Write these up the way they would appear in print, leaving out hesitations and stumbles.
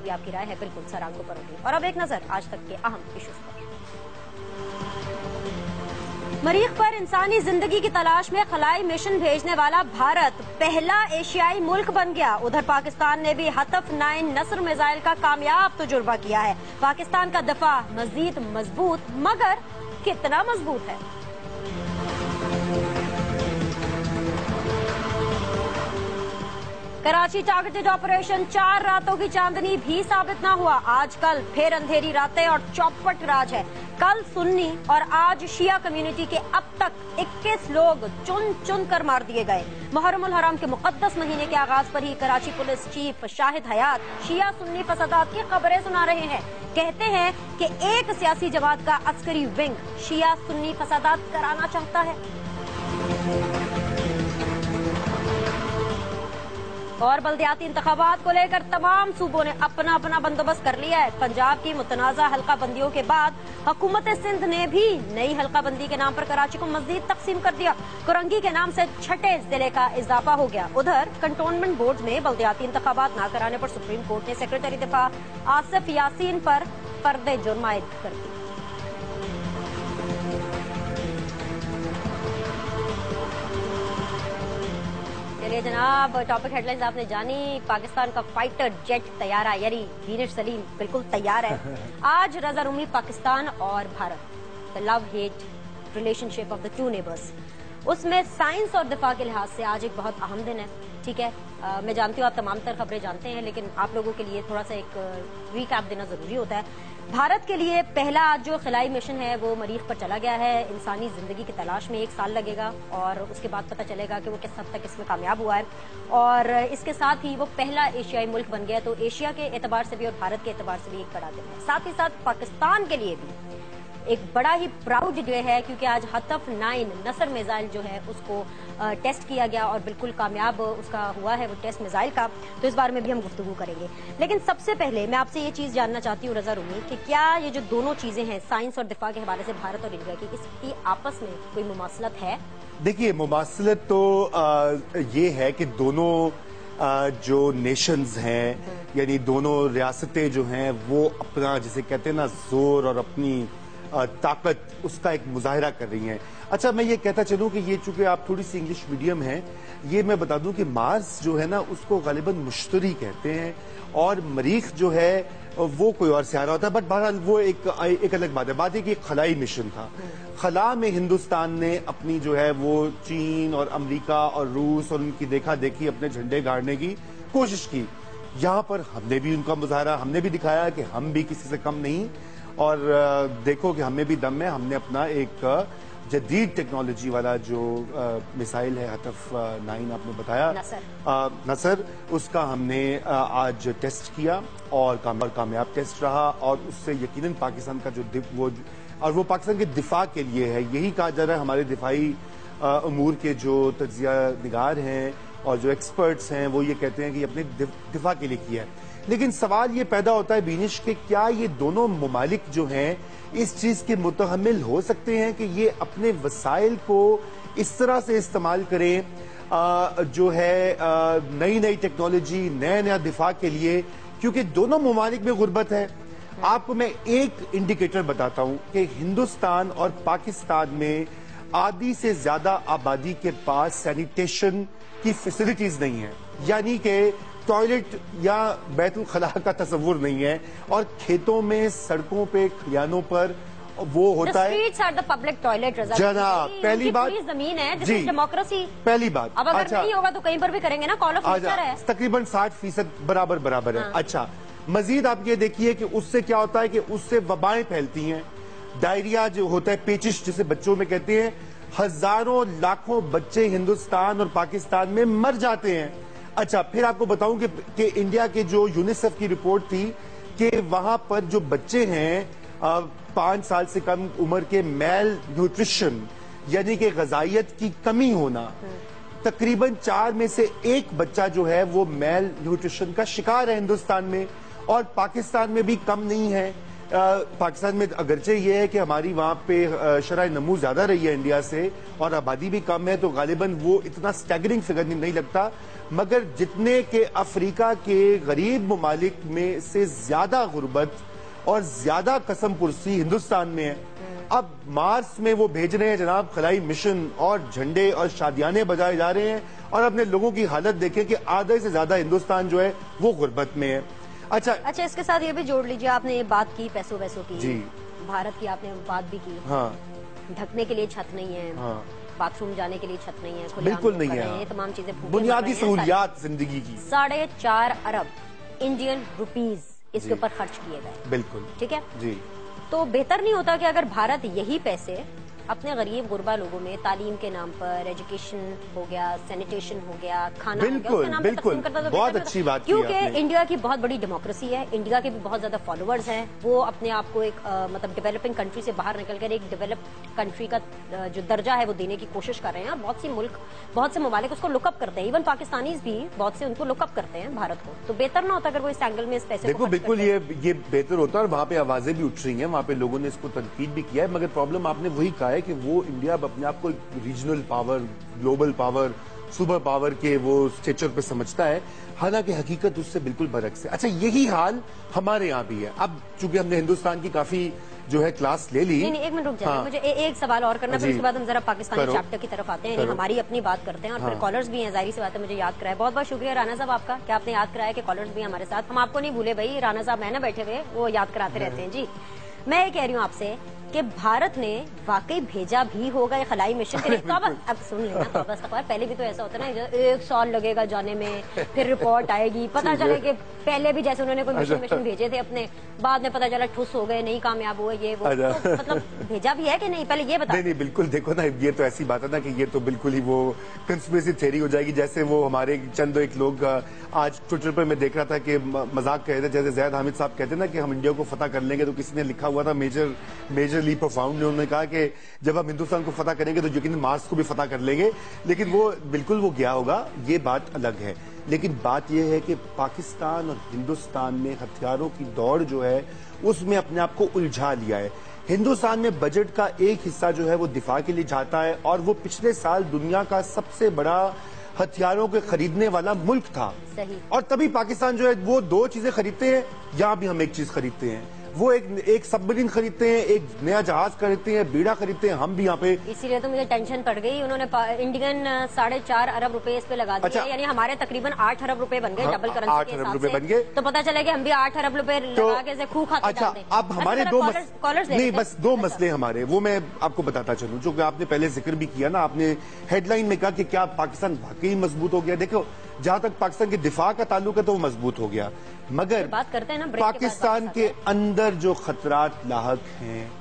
आपकी राय है बिल्कुल सर आंखों पर होगी। और अब एक नजर आज तक के अहम इश्यूज पर। मरीख पर इंसानी जिंदगी की तलाश में खलाई मिशन भेजने वाला भारत पहला एशियाई मुल्क बन गया। उधर पाकिस्तान ने भी हतफ 9 नस्र मिसाइल का कामयाब तजुर्बा किया है। पाकिस्तान का दफा मजीद मजबूत, मगर कितना मजबूत है? कराची टारगेटेड ऑपरेशन 4 रातों की चांदनी भी साबित न हुआ। आजकल फिर अंधेरी रातें और चौपट राज है। कल सुन्नी और आज शिया कम्युनिटी के अब तक 21 लोग चुन चुन कर मार दिए गए। मुहर्रमुल हराम के मुकद्दस महीने के आगाज पर ही कराची पुलिस चीफ शाहिद हयात शिया सुन्नी फसादात की खबरें सुना रहे हैं। कहते हैं कि एक सियासी जमात का अस्करी विंग शिया सुन्नी फसादात कराना चाहता है। और बल्दियाती इंतखाबात को लेकर तमाम सूबों ने अपना अपना बंदोबस्त कर लिया है। पंजाब की मुतनाज़ा हल्का बंदियों के बाद हुकूमत सिंध ने भी नई हल्का बंदी के नाम पर कराची को मजीद तकसीम कर दिया। कुरंगी के नाम से 6ठे जिले का इजाफा हो गया। उधर कंटोनमेंट बोर्ड में बल्दियाती इंतखाबात न कराने पर सुप्रीम कोर्ट ने सेक्रेटरी दिफा आसिफ यासीन पर फर्द जुर्म आयद कर दी। चलिए जनाब, टॉपिक हेडलाइंस आपने जानी। पाकिस्तान का फाइटर जेट तैयारा यानी दीनेश सलीम बिल्कुल तैयार है। आज रजा रूमी पाकिस्तान और Bharat, the love hate relationship of the two neighbours, उसमें साइंस और दिफा के लिहाज से आज एक बहुत अहम दिन है। ठीक है, मैं जानती हूँ आप तमाम तर खबरें जानते हैं, लेकिन आप लोगों के लिए थोड़ा सा एक रीकैप देना जरूरी होता है। भारत के लिए पहला आज जो खिलाई मिशन है वो मरीख पर चला गया है। इंसानी जिंदगी की तलाश में 1 साल लगेगा और उसके बाद पता चलेगा कि वो किस हद तक इसमें कामयाब हुआ है। और इसके साथ ही वो पहला एशियाई मुल्क बन गया, तो एशिया के एतबार से भी और भारत के एतबार से भी एक बड़ा दिन है। साथ ही साथ पाकिस्तान के लिए भी एक बड़ा ही प्राउड डे है, क्योंकि आज हतफ 9 नस्र मिसाइल जो है उसको टेस्ट किया गया और बिल्कुल कामयाब उसका हुआ है वो टेस्ट मिसाइल का। तो इस बारे में भी हम गुफ्तगू करेंगे, लेकिन सबसे पहले मैं आपसे ये चीज जानना चाहती हूँ रजा रूमी कि क्या ये जो दोनों चीजें हैं साइंस और दिफा के हवाले से भारत और इंडिया की, इसकी आपस में कोई मुमासलत है? देखिए, मुमासलत तो ये है कि दोनों जो नेशंस हैं यानी दोनों रियासतें जो हैं वो अपना जिसे कहते हैं ना जोर और अपनी ताकत उसका एक मुजाहिरा कर रही हैं। अच्छा, मैं ये कहता चलूं कि ये चूंकि आप थोड़ी सी इंग्लिश मीडियम हैं, ये मैं बता दूं कि मार्स जो है ना उसको गालिबन मुश्तरी कहते हैं और मरीख जो है वो कोई और सियारा होता है। बट बहरहाल वो एक अलग बात है। बात है कि एक खलाई मिशन था। खला में हिंदुस्तान ने अपनी जो है वो चीन और अमेरिका और रूस और उनकी देखा देखी अपने झंडे गाड़ने की कोशिश की। यहाँ पर हमने भी उनका मुजाहरा, हमने भी दिखाया कि हम भी किसी से कम नहीं और देखो कि हमें भी दम है। हमने अपना एक जदीद टेक्नोलॉजी वाला जो मिसाइल है हतफ 9 आपने बताया नसर, उसका हमने आज टेस्ट किया और कामयाब टेस्ट रहा और उससे यकीनन पाकिस्तान का जो वो पाकिस्तान के दिफा के लिए है। यही कहा जा रहा है हमारे दिफाई अमूर के जो तज्जिया निगार हैं और जो एक्सपर्ट्स हैं वो ये कहते हैं कि अपने दिफा के लिए किया है। लेकिन सवाल ये पैदा होता है बीनिश के क्या ये दोनों ममालिक जो हैं इस चीज के मुतहम्मिल हो सकते हैं कि ये अपने वसाइल को इस तरह से इस्तेमाल करें जो है नई नई टेक्नोलॉजी नया नया दिफा के लिए, क्योंकि दोनों ममालिक में गुर्बत है। आपको मैं एक इंडिकेटर बताता हूं कि हिंदुस्तान और पाकिस्तान में आधी से ज्यादा आबादी के पास सैनिटेशन की फैसिलिटीज नहीं है, यानी कि टॉयलेट या बैतुल खला का तस्वुर नहीं है और खेतों में सड़कों पे खलियानों पर वो होता है पब्लिक टॉयलेट। जनाब, पहली बात जमीन है जी, डेमोक्रेसी पहली बात। अब अगर नहीं होगा तो कहीं पर भी करेंगे ना, कॉल ऑफ फ्यूचर है। तकरीबन 60% बराबर है। अच्छा, मजीद आप ये देखिए कि उससे क्या होता है कि उससे वबाएं फैलती हैं। डायरिया जो होता है, पेचिश जिसे बच्चों में कहते हैं, हजारों लाखों बच्चे हिंदुस्तान और पाकिस्तान में मर जाते हैं। अच्छा, फिर आपको बताऊं कि इंडिया के जो यूनिसेफ की रिपोर्ट थी कि वहां पर जो बच्चे हैं 5 साल से कम उम्र के मेल न्यूट्रिशन यानी कि ग़िज़ाइयत की कमी होना, तकरीबन 4 में से 1 बच्चा जो है वो मेल न्यूट्रिशन का शिकार है हिंदुस्तान में और पाकिस्तान में भी कम नहीं है। पाकिस्तान में अगरचे ये है कि हमारी वहां पे शरह नमू ज्यादा रही है इंडिया से और आबादी भी कम है, तो गालिबन वो इतना स्टैगरिंग फिगर नहीं लगता, मगर जितने के अफ्रीका के गरीब ममालिक में से ज्यादा गुर्बत और ज्यादा कसम पुरसी हिंदुस्तान में है। अब मार्स में वो भेज रहे हैं जनाब खलाई मिशन और झंडे और शादियाने बजाए जा रहे हैं, और अपने लोगों की हालत देखें कि आधे से ज्यादा हिंदुस्तान जो है वो गुर्बत में है। अच्छा, इसके साथ ये भी जोड़ लीजिए, आपने ये बात की पैसों वैसों की जी, भारत की आपने बात भी की। हाँ, ढकने के लिए छत नहीं है, हाँ, बाथरूम जाने के लिए छत नहीं है, बिल्कुल नहीं है, ये तमाम चीजें बुनियादी सहूलियात जिंदगी की 4.5 अरब इंडियन रुपीज इसके ऊपर खर्च किए गए। बिल्कुल ठीक है जी। तो बेहतर नहीं होता कि अगर भारत यही पैसे अपने गरीब गुरबा लोगों में तालीम के नाम पर, एजुकेशन हो गया, सैनिटेशन हो गया, खाना हो गया, उसके नाम पर तकसीम करता तो बहुत अच्छी बात की क्योंकि आपने। इंडिया की बहुत बड़ी डेमोक्रेसी है, इंडिया के भी बहुत ज्यादा फॉलोअर्स हैं, वो अपने आप को एक मतलब डेवलपिंग कंट्री से बाहर निकलकर एक डेवलप्ड कंट्री का जो दर्जा है वो देने की कोशिश कर रहे हैं। बहुत सी मुल्क, बहुत से ममालिक उसको लुकअप करते हैं, इवन पाकिस्तानीज भी बहुत से उनको लुकअप करते हैं भारत को। तो बेहतर ना होता अगर वो इस एंगल में इस पैसे देखो बिल्कुल ये बेहतर होता है, और वहां पे आवाजें भी उठ रही हैं, वहां पे लोगों ने इसको तनकीद भी किया है, मगर प्रॉब्लम आपने वही कहा है कि वो इंडिया अब अपने आप को regional power, global power, super power के वो स्टेचर पे समझता है, हालांकि हकीकत उससे बिल्कुल बरक्स है। अच्छा, यही हाल हमारे यहाँ भी है। अब चूंकि हमने हिंदुस्तान की काफी जो है क्लास ले ली। नहीं, एक मिनट रुक जाइए, मुझे एक सवाल और करना, फिर उसके बाद हम जरा पाकिस्तानी चैप्टर की तरफ आते हैं, हमारी अपनी बात करते हैं, और फिर कॉलर्स भी हैं, जाहिर सी बात है, मुझे याद कराया। बहुत बहुत शुक्रिया राना साहब आपका कि आपने याद कराया कि कॉलर्स भी हमारे साथ। हम आपको नहीं भूले भाई, राना साहब है ना बैठे हुए, वो याद कराते रहते हैं जी। मैं ये कह रही हूँ आपसे कि भारत ने वाकई भेजा भी होगा खलाई मिशन के लिए। तो अब सुन लेना, तो पहले भी तो ऐसा होता है ना, 1 साल लगेगा जाने में, फिर रिपोर्ट आएगी, पता चले कि पहले भी जैसे उन्होंने कोई मिशन भेजे थे अपने, बाद में पता चला ठुस हो गए, नहीं कामयाब हुए, ये वो। तो मतलब भेजा भी है कि नहीं, पहले ये बता। नहीं, बिल्कुल, देखो ना, ये तो ऐसी बात है ना कि ये तो बिल्कुल ही वो कंस्पिरेसी थ्योरी हो जाएगी। जैसे वो हमारे चंद एक लोग आज ट्विटर पर मैं देख रहा था कि मजाक कह रहे थे, जैसे जैद हामिद साहब कहते हैं ना कि हम इंडिया को फतह कर लेंगे, तो किसी ने लिखा हुआ था मेजरली प्रोफाउंड, उन्होंने कहा कि जब हम हिंदुस्तान को फतह करेंगे तो यकीनन मार्स को भी फतह कर लेंगे। लेकिन वो बिल्कुल वो गया होगा, ये बात अलग है। लेकिन बात यह है कि पाकिस्तान और हिंदुस्तान में हथियारों की दौड़ जो है उसमें अपने आप को उलझा लिया है। हिंदुस्तान में बजट का एक हिस्सा जो है वो दिफा के लिए जाता है, और वो पिछले साल दुनिया का सबसे बड़ा हथियारों के खरीदने वाला मुल्क था। सही। और तभी पाकिस्तान जो है वो 2 चीजें खरीदते हैं, यहां भी हम एक चीज खरीदते हैं, वो एक सबमरीन खरीदते हैं, एक नया जहाज खरीदते हैं, बीड़ा खरीदते हैं, हम भी यहाँ पे। इसीलिए तो मुझे टेंशन पड़ गई, उन्होंने इंडियन 4.5 अरब रुपए इस पे लगा दिए। अच्छा, यानी हमारे तकरीबन 8 अरब रुपए बन गए, डबल करेंसी 8 अरब रुपए बन गए, तो पता चला कि हम भी 8 अरब रुपए लगा के खूह खाते अच्छा, अब हमारे नहीं, बस 2 मसले हमारे, वो मैं आपको बताता चलूं, जो कि आपने पहले जिक्र भी किया ना, आपने हेडलाइन में कहा कि क्या पाकिस्तान वाकई मजबूत हो गया। देखो, जहां तक पाकिस्तान के दिफा का ताल्लुक है तो वो मजबूत हो गया, मगर बात करते हैं ना पाकिस्तान के अंदर जो खतरात लाहक हैं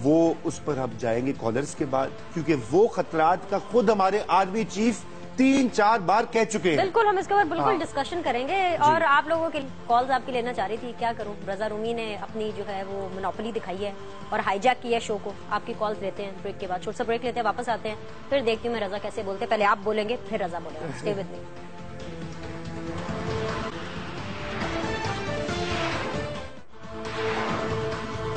वो उस पर हम जाएंगे कॉलर्स के बाद, क्योंकि वो खतरात का खुद हमारे आर्मी चीफ 3-4 बार कह चुके हैं। बिल्कुल, हम इसके ऊपर बिल्कुल डिस्कशन करेंगे, और आप लोगों के कॉल्स आपकी लेना चाह रही थी, क्या करूं, रजा रूमी ने अपनी जो है वो मोनोपोली दिखाई है और हाईजैक किया शो को। आपकी कॉल्स लेते हैं ब्रेक के बाद, छोटा सा ब्रेक लेते हैं, वापस आते हैं, फिर देखती हूँ मैं रजा कैसे बोलते हैं। पहले आप बोलेंगे फिर रजा बोलेगा, स्टे विद मी।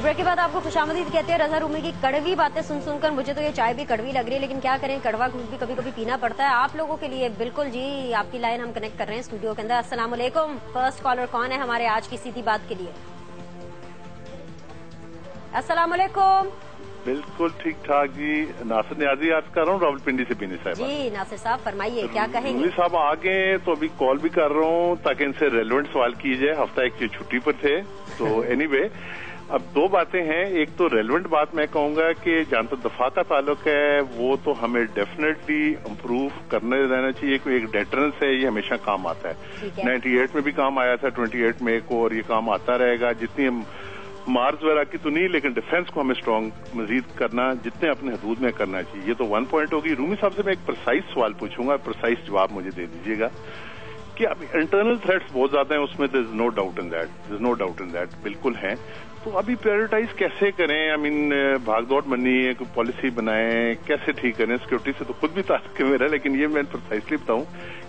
ब्रेक के बाद आपको खुशामदीद कहते हैं। रजा रूमी की कड़वी बातें सुन सुनकर मुझे तो ये चाय भी कड़वी लग रही है, लेकिन क्या करें, कड़वा घूस भी कभी कभी पीना पड़ता है आप लोगों के लिए। बिल्कुल जी, आपकी लाइन हम कनेक्ट कर रहे हैं स्टूडियो के अंदर। अस्सलाम वालेकुम, फर्स्ट कॉलर कौन है हमारे आज की सीधी बात के लिए? अस्सलाम वालेकुम। बिल्कुल ठीक ठाक जी, नासिर न्याजी आज कर रहा हूँ रावलपिंडी से। बीनी साहब जी, नासिर साहब फरमाइए, क्या कहेंगे? रूमी साहब आ गए तो अभी कॉल भी कर रहा हूँ ताकि इनसे रेलेवेंट सवाल किए जाए। हफ्ता एक छुट्टी पर थे, तो एनीवे अब 2 बातें हैं। एक तो रेलेवेंट बात मैं कहूंगा कि जहां तक दफा का ताल्लुक है वो तो हमें डेफिनेटली इम्प्रूव करने रहना चाहिए। कोई एक डेटरेंस है, ये हमेशा काम आता है। 98 में भी काम आया था, 28 में को, और ये काम आता रहेगा। जितनी हम मार्स वगैरह की तो नहीं, लेकिन डिफेंस को हमें स्ट्रांग मजीद करना, जितने अपने हदूद में करना चाहिए। ये तो 1 पॉइंट होगी। रूमी साहब से मैं एक प्रिसाइज सवाल पूछूंगा, प्रिसाइज जवाब मुझे दे दीजिएगा कि अब इंटरनल थ्रेट्स बहुत ज्यादा हैं, उसमें there is no doubt in that, बिल्कुल हैं। तो अभी प्रायोरिटाइज कैसे करें? आई मीन भागदौड़ बननी है, कोई पॉलिसी बनाएं, कैसे ठीक करें? सिक्योरिटी से तो खुद भी ताल्लुक है मेरा, लेकिन ये मैं प्रिसाइसली बताऊं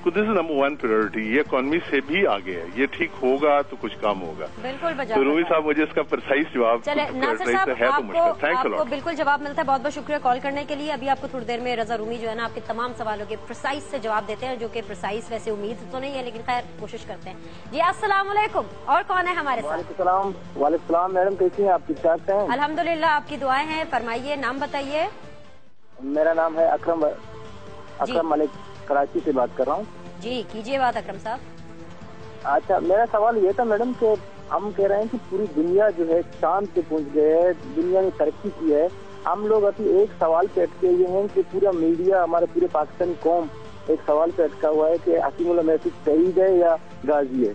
दिस इज नंबर 1 प्रायोरिटी। ये इकोनॉमी से भी आगे है, ये ठीक होगा तो कुछ काम होगा। बिल्कुल तो रूमी साहब मुझे इसका प्रिसाइज जवाब चले नासिर साहब आपको बिल्कुल जवाब मिलता है। बहुत बहुत शुक्रिया कॉल करने के लिए। अभी आपको थोड़ी देर में रजा रूमी जो है ना आपके तमाम सवालों के प्रिसाइज से जवाब देते हैं, जो कि प्रिसाइज वैसे उम्मीद तो नहीं है लेकिन खैर कोशिश करते हैं। जी अस्सलाम वालेकुम, और कौन है हमारे साथ? वालेकुम मैडम, कैसी हैं आप? ठीक ठाक हैं? अल्हम्दुलिल्लाह, आपकी दुआएं हैं। फरमाइए, नाम बताइए। मेरा नाम है अकरम मलिक, कराची से बात कर रहा हूँ। जी कीजिए बात अकरम साहब। अच्छा, मेरा सवाल ये था मैडम कि हम कह रहे हैं कि पूरी दुनिया जो है चांद पे पहुंच गए है, दुनिया ने तरक्की की है, हम लोग अभी एक सवाल पे अटके हुए हैं कि पूरा मीडिया, हमारे पूरे पाकिस्तानी कौम एक सवाल पे अटका हुआ है कि हकीमुल्लाह महफूज शहीद है या गाजी है।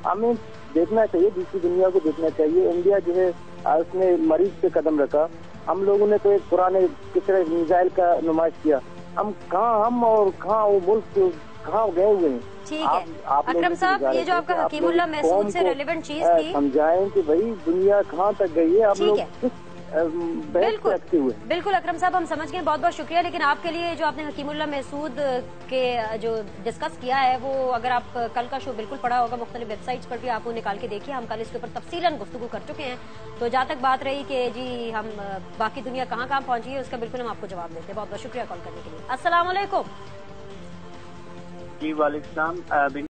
हमें देखना चाहिए, दूसरी दुनिया को देखना चाहिए। इंडिया जो है उसने मरीज पे कदम रखा, हम लोगों ने तो एक पुराने किस तरह मिसाइल का नुमाइश किया। हम और कहाँ वो मुल्क कहाँ गए हुए हैं? ठीक है अकरम साहब, ये जो आपका हकीमुल्लाह महसूद से रेलेवेंट चीज थी, समझाएं कि भाई दुनिया कहाँ तक गई है, आप लोग बिल्कुल अकरम साहब हम समझ गए, बहुत बहुत शुक्रिया। लेकिन आपके लिए जो आपने हकीमुल्लाह महसूद के जो डिस्कस किया है वो अगर आप कल का शो बिल्कुल पढ़ा होगा, मुख्तलिफ वेबसाइट्स पर भी आप वो निकाल के देखिए। हम कल इसके ऊपर तफसीलन गुफ्तगू कर चुके हैं। तो जहाँ तक बात रही कि जी हम बाकी दुनिया कहाँ कहाँ पहुंची है, उसका बिल्कुल हम आपको जवाब देते हैं। बहुत बहुत शुक्रिया कॉल करने के लिए। अस्सलाम वालेकुम। जी वालेकुम।